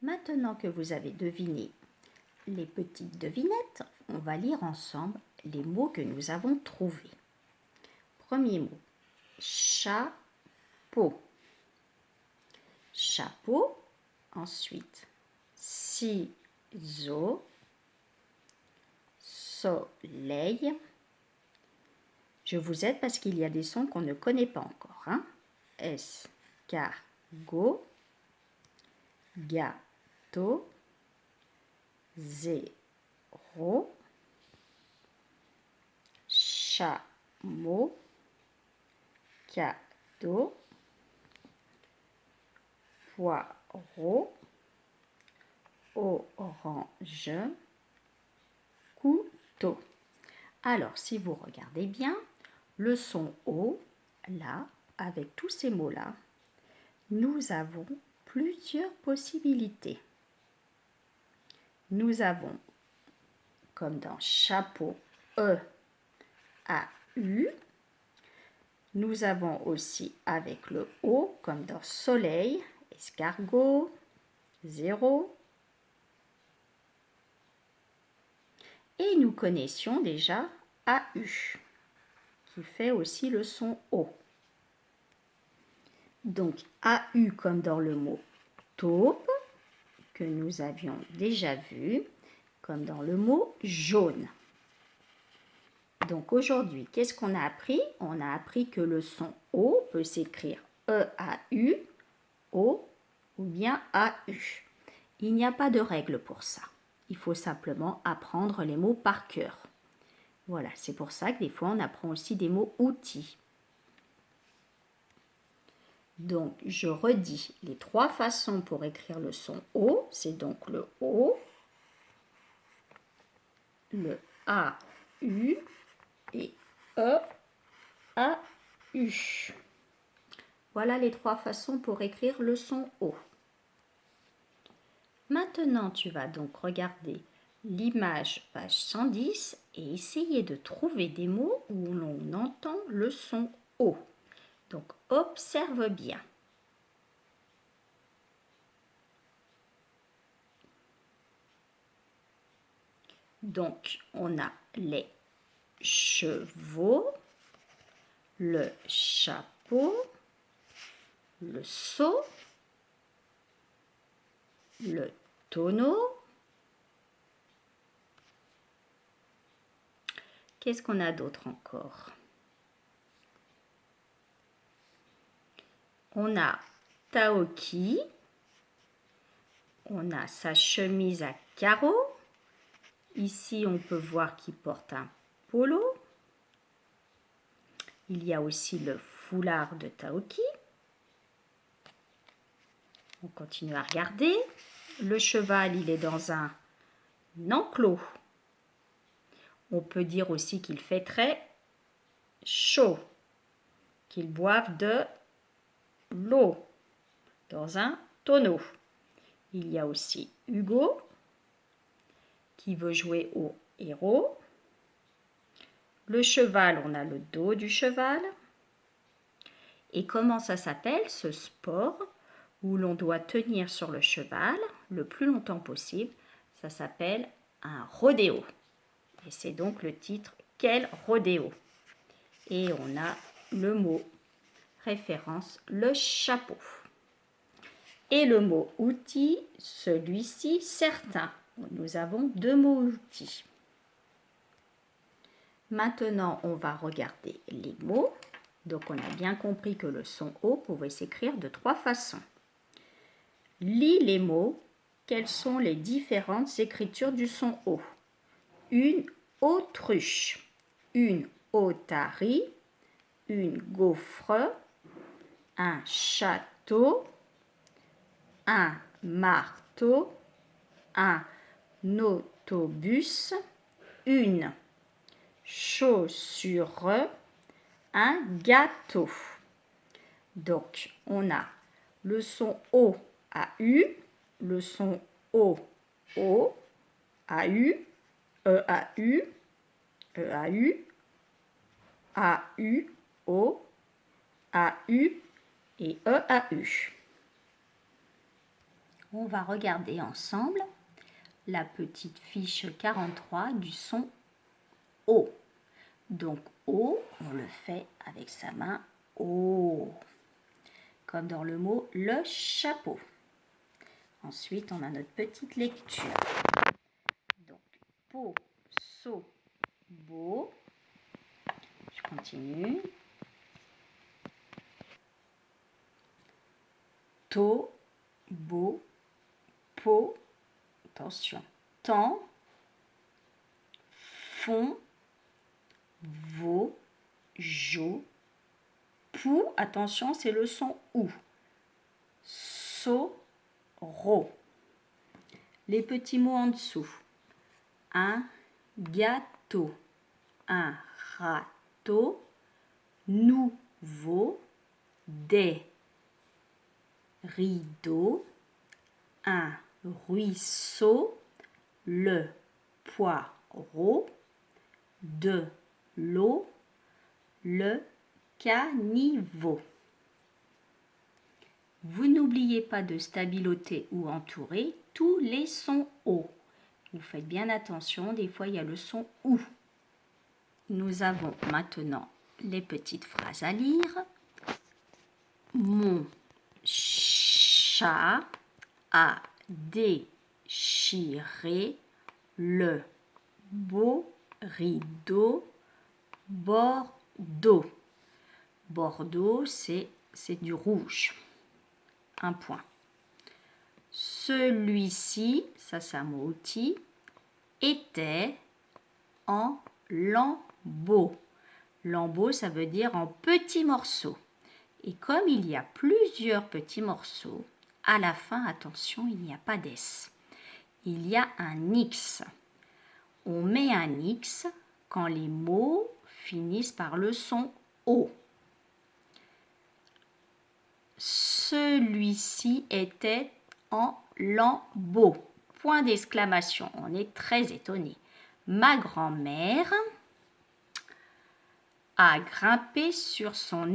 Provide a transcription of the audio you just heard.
Maintenant que vous avez deviné les petites devinettes, on va lire ensemble les mots que nous avons trouvés. Premier mot, chapeau. Chapeau. Ensuite, ciseaux, soleil. Je vous aide parce qu'il y a des sons qu'on ne connaît pas encore. Escargot, gâteau, zéro, chameau, cadeau, poireau, orange, couteau. Alors, si vous regardez bien, le son O, là, avec tous ces mots-là, nous avons plusieurs possibilités. Nous avons, comme dans chapeau, E, A, U. Nous avons aussi avec le O, comme dans soleil, escargot, zéro. Et nous connaissions déjà AU, qui fait aussi le son O. Donc AU comme dans le mot taupe, que nous avions déjà vu, comme dans le mot jaune. Donc aujourd'hui, qu'est-ce qu'on a appris? On a appris que le son O peut s'écrire E-A-U, O ou bien A-U. Il n'y a pas de règle pour ça. Il faut simplement apprendre les mots par cœur. Voilà, c'est pour ça que des fois on apprend aussi des mots outils. Donc, je redis les trois façons pour écrire le son O. C'est donc le O, le A-U et E-A-U. Voilà les trois façons pour écrire le son O. Maintenant, tu vas donc regarder l'image page 110 et essayer de trouver des mots où l'on entend le son O. Donc, observe bien. Donc, on a les chevaux, le chapeau, le seau, le tonneau. Qu'est-ce qu'on a d'autre encore? On a Taoki, on a sa chemise à carreaux. Ici, on peut voir qu'il porte un polo. Il y a aussi le foulard de Taoki. On continue à regarder. Le cheval, il est dans un enclos. On peut dire aussi qu'il fait très chaud, qu'il boive de l'eau dans un tonneau. Il y a aussi Hugo qui veut jouer au héros. Le cheval, on a le dos du cheval. Et comment ça s'appelle ce sport où l'on doit tenir sur le cheval le plus longtemps possible? Ça s'appelle un rodéo. Et c'est donc le titre « Quel rodéo ?» Et on a le mot référence, le chapeau. Et le mot outil, celui-ci, certain. Nous avons deux mots outils. Maintenant, on va regarder les mots. Donc, on a bien compris que le son O pouvait s'écrire de trois façons. Lis les mots. Quelles sont les différentes écritures du son O? Une autruche, une otarie, une gaufre, un château, un marteau, un autobus, une chaussure, un gâteau. Donc, on a le son O à U, le son O, O, A, U, E, A, U, E, A, U, A, U, O, A, U et E, A, U. On va regarder ensemble la petite fiche 43 du son O. Donc O, on le fait avec sa main O, comme dans le mot le chapeau. Ensuite, on a notre petite lecture. Donc, po, so, bo. Je continue. To, bo, po. Attention. Tan, fond, vo, jo, pou. Attention, c'est le son OU. So, ro. Les petits mots en dessous. Un gâteau, un râteau, nouveau, des rideaux, un ruisseau, le poireau, de l'eau, le caniveau. Vous n'oubliez pas de stabiloter ou entourer tous les sons O. Vous faites bien attention, des fois il y a le son OU. Nous avons maintenant les petites phrases à lire. Mon chat a déchiré le beau rideau Bordeaux. Bordeaux, c'est du rouge. Un point. Celui-ci, ça c'est un mot outil, était en lambeaux. Lambeaux, ça veut dire en petits morceaux. Et comme il y a plusieurs petits morceaux, à la fin, attention, il n'y a pas d'S. Il y a un X. On met un X quand les mots finissent par le son O. Celui-ci était en lambeaux. Point d'exclamation, on est très étonné. Ma grand-mère a grimpé sur son